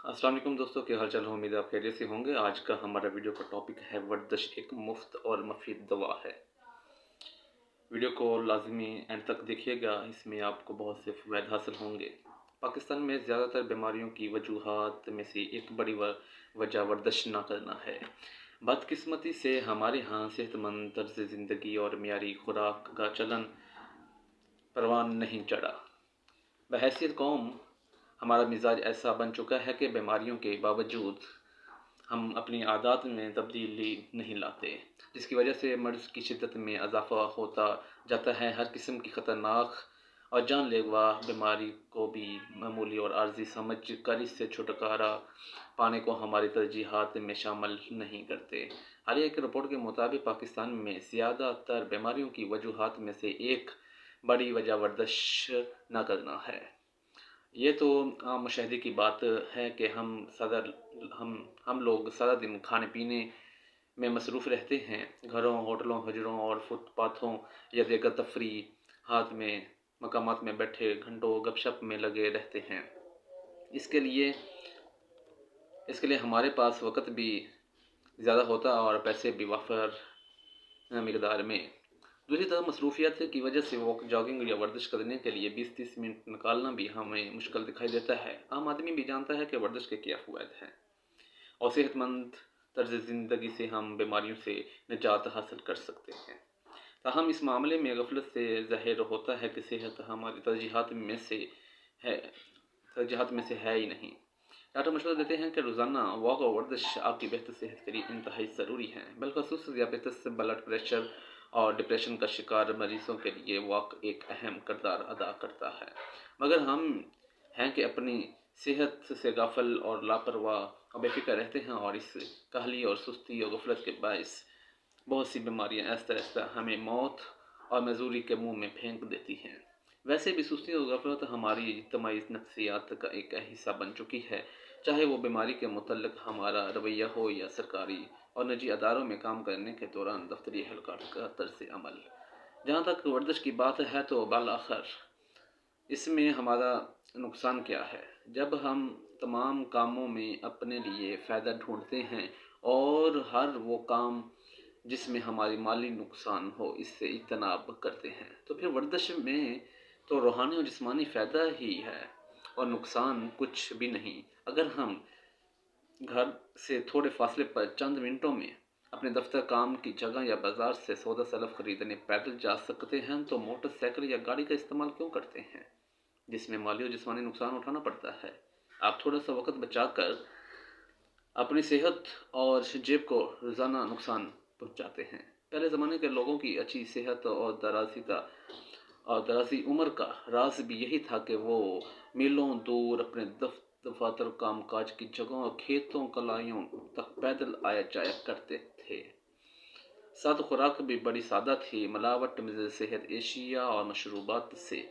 अस्सलाम वालेकुम दोस्तों, क्या हाल चाल है। उम्मीद है आप खैरियत से होंगे। आज का हमारा वीडियो का टॉपिक है वर्जिश एक मुफ्त और मुफीद दवा है। वीडियो को लाजमी एंड तक देखिएगा, इसमें आपको बहुत से फ़वाइद हासिल होंगे। पाकिस्तान में ज़्यादातर बीमारियों की वजूहात में से एक बड़ी वजह वर्जिश ना करना है। बदकिस्मती से हमारे यहाँ सेहतमंद तर्ज ज़िंदगी और मियारी खुराक का चलन परवान नहीं चढ़ा। बहैसियत कौम हमारा मिजाज ऐसा बन चुका है कि बीमारियों के बावजूद हम अपनी आदत में तब्दीली नहीं लाते, जिसकी वजह से मर्ज़ की शिद्दत में इजाफ़ा होता जाता है। हर किस्म की ख़तरनाक और जानलेवा बीमारी को भी मामूली और आर्जी समझ कर इससे छुटकारा पाने को हमारी तरजीहात में शामिल नहीं करते। हालिया एक रिपोर्ट के मुताबिक पाकिस्तान में ज़्यादातर बीमारियों की वजूहात में से एक बड़ी वजह वर्जिश न करना है। ये तो आम मुशाहिदे की बात है कि हम लोग सारा दिन खाने पीने में मसरूफ़ रहते हैं। घरों, होटलों, हजरों और फुटपाथों या दीगर तफरी हाथ में मकामात में बैठे घंटों गपशप में लगे रहते हैं। इसके लिए हमारे पास वक़्त भी ज़्यादा होता और पैसे भी वाफर मिकदार में। दूसरी तरफ मसरूफियत की वजह से वॉक, जॉगिंग या वर्जिश करने के लिए 20-30 मिनट निकालना भी हमें मुश्किल दिखाई देता है। आम आदमी भी जानता है कि वर्जिश के क्या फ़वाइद हैं और सेहतमंद तर्ज ज़िंदगी से हम बीमारियों से निजात हासिल कर सकते हैं। ताहम इस मामले में गफलत से ज़ाहिर होता है कि सेहत हमारी तरजीहात में से है ही नहीं। डॉक्टर मशवरा देते हैं कि रोज़ाना वॉक और वर्जिश आपकी बेहतर सेहत के लिए इंतहाई ज़रूरी है। बिलखसूस ज़ियादत ब्लड प्रेशर और डिप्रेशन का शिकार मरीज़ों के लिए वॉक एक अहम किरदार अदा करता है, मगर हम हैं कि अपनी सेहत से गाफिल और लापरवाह और बेफिक्र रहते हैं और इस काहली और सुस्ती और गफलत के बायस बहुत सी बीमारियां आहिस्ता आहिस्ता हमें मौत और मजूरी के मुंह में फेंक देती हैं। वैसे भी सुस्ती और गफलत हमारी इज्तिमाई नफ्सियात का एक हिस्सा बन चुकी है, चाहे वो बीमारी के मुतल्लिक हमारा रवैया हो या सरकारी और निजी अदारों में काम करने के दौरान दफ्तरी एहलकार का तर्ज अमल। जहाँ तक वर्जिश की बात है तो बालाखिर इसमें हमारा नुकसान क्या है। जब हम तमाम कामों में अपने लिए फ़ायदा ढूंढते हैं और हर वो काम जिसमें हमारी माली नुकसान हो इससे इज्तनाब करते हैं, तो फिर वर्जिश में तो रूहानी और जिस्मानी फ़ायदा ही है और नुकसान कुछ भी नहीं। अगर हम घर से थोड़े फासले पर चंद मिनटों में अपने दफ्तर, काम की जगह या बाजार से सौदा सलफ खरीदने पैदल जा सकते हैं, तो मोटरसाइकिल या गाड़ी का इस्तेमाल क्यों करते हैं जिसमें माली और जिस्मानी नुकसान उठाना पड़ता है। आप थोड़ा सा वक्त बचाकर अपनी सेहत और जेब को रोज़ाना नुकसान पहुंचाते हैं। पहले ज़माने के लोगों की अच्छी सेहत और दराज़ी उम्र का राज भी यही था कि वो मीलों दूर अपने दफातर, कामकाज की जगहों और खेतों, कलाइयों तक पैदल आया जाया करते थे। साथ खुराक भी बड़ी सादा थी, मिलावट में सेहत एशिया और मशरूबात से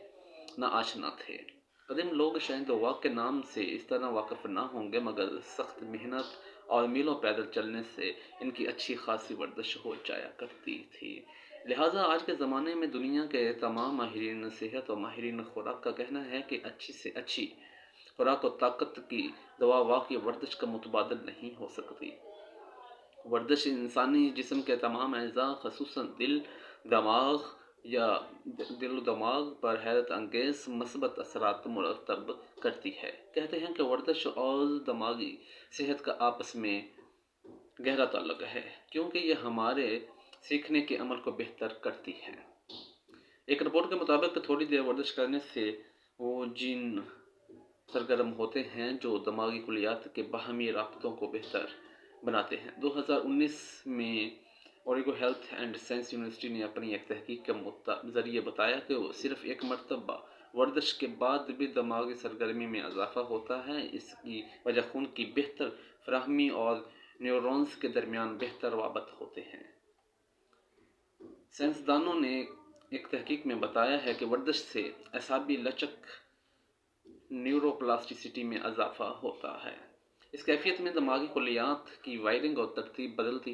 ना आशना थे। कदीम लोग शायद वॉक के नाम से इस तरह वाकिफ़ ना होंगे, मगर सख्त मेहनत और मीलों पैदल चलने से इनकी अच्छी खासी वर्जिश हो जाया करती थी। लिहाजा आज के ज़माने में दुनिया के तमाम माहिरीन सेहत और माहिरीन खुराक का कहना है कि अच्छी से अच्छी खुराक और ताकत की दवा वॉक या वर्जिश का मुतबादल नहीं हो सकती। वर्जिश इंसानी जिस्म के तमाम अज़ा ख़ुसूसन दिल दिमाग पर हैरत अंगेज मस्बत असरात मुरतब करती है। कहते हैं कि वर्जिश और दिमागी सेहत का आपस में गहरा ताल्लुक है, क्योंकि यह हमारे सीखने के अमल को बेहतर करती है। एक रिपोर्ट के मुताबिक थोड़ी देर वर्जिश करने से वो जीन सरगर्म होते हैं जो दिमागी कुलियात के बाहमी राब्तों को बेहतर बनाते हैं। 2019 में ओरिगो हेल्थ एंड साइंस यूनिवर्सिटी ने अपनी एक तहकीक के ज़रिए बताया कि वो सिर्फ एक मरतबा वर्जिश के बाद भी दिमागी सरगर्मी में इजाफा होता है। इसकी वजह खून की बेहतर फराहमी और न्यूरॉन्स के दरमियान बेहतर रवाबत होते हैं। साइंसदानों ने एक तहकीक में बताया है कि वर्जिश से असाबी लचक, न्यूरोप्लास्टिसिटी में इजाफा होता है। इस कैफियत में दिमागी कुलियात की वायरिंग और तरतीब बदलती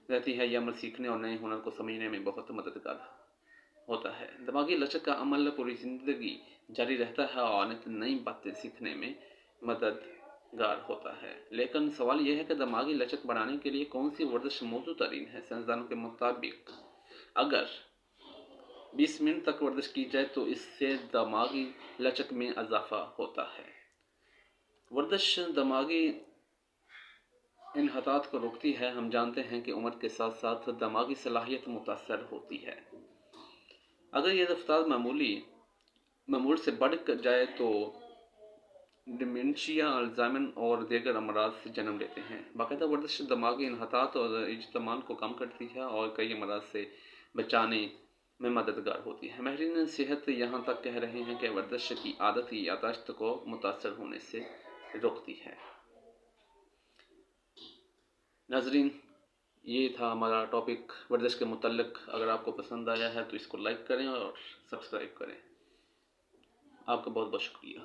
रहती है। यह अमल सीखने और नए हुनर को समझने में बहुत मददगार होता है। दिमागी लचक का अमल पूरी ज़िंदगी जारी रहता है और नई बातें सीखने में मदद گار ہوتا ہے۔ لیکن سوال یہ ہے کہ دماغی لچک بڑھانے کے لیے کون سی ورزش موزوں ترین ہے؟ سائنسدانوں کے مطابق اگر 20 منٹ تک ورزش کی جائے تو اس سے دماغی لچک میں اضافہ ہوتا ہے۔ ورزش دماغی انحطاط کو روکتی ہے۔ ہم جانتے ہیں کہ عمر کے ساتھ ساتھ دماغی صلاحیت متاثر ہوتی ہے۔ اگر یہ رفتار معمول سے بڑھ جائے تو ڈیمنشیا، الزائمر اور دیگر امراض سے جنم لیتے ہیں۔ باقاعدہ ورزش دماغی انحطاط اور اجتماع کو کم کرتی ہے اور کئی امراض سے بچانے میں مددگار ہوتی ہے۔ ماہرین صحت یہاں تک کہہ رہے ہیں کہ ورزش کی عادت یادداشت کو متاثر ہونے سے روکتی ہے۔ ناظرین، یہ تھا ہمارا ٹاپک ورزش کے متعلق۔ اگر آپ کو پسند آیا ہے تو اس کو لائک کریں اور سبسکرائب کریں۔ آپ کا بہت بہت شکریہ۔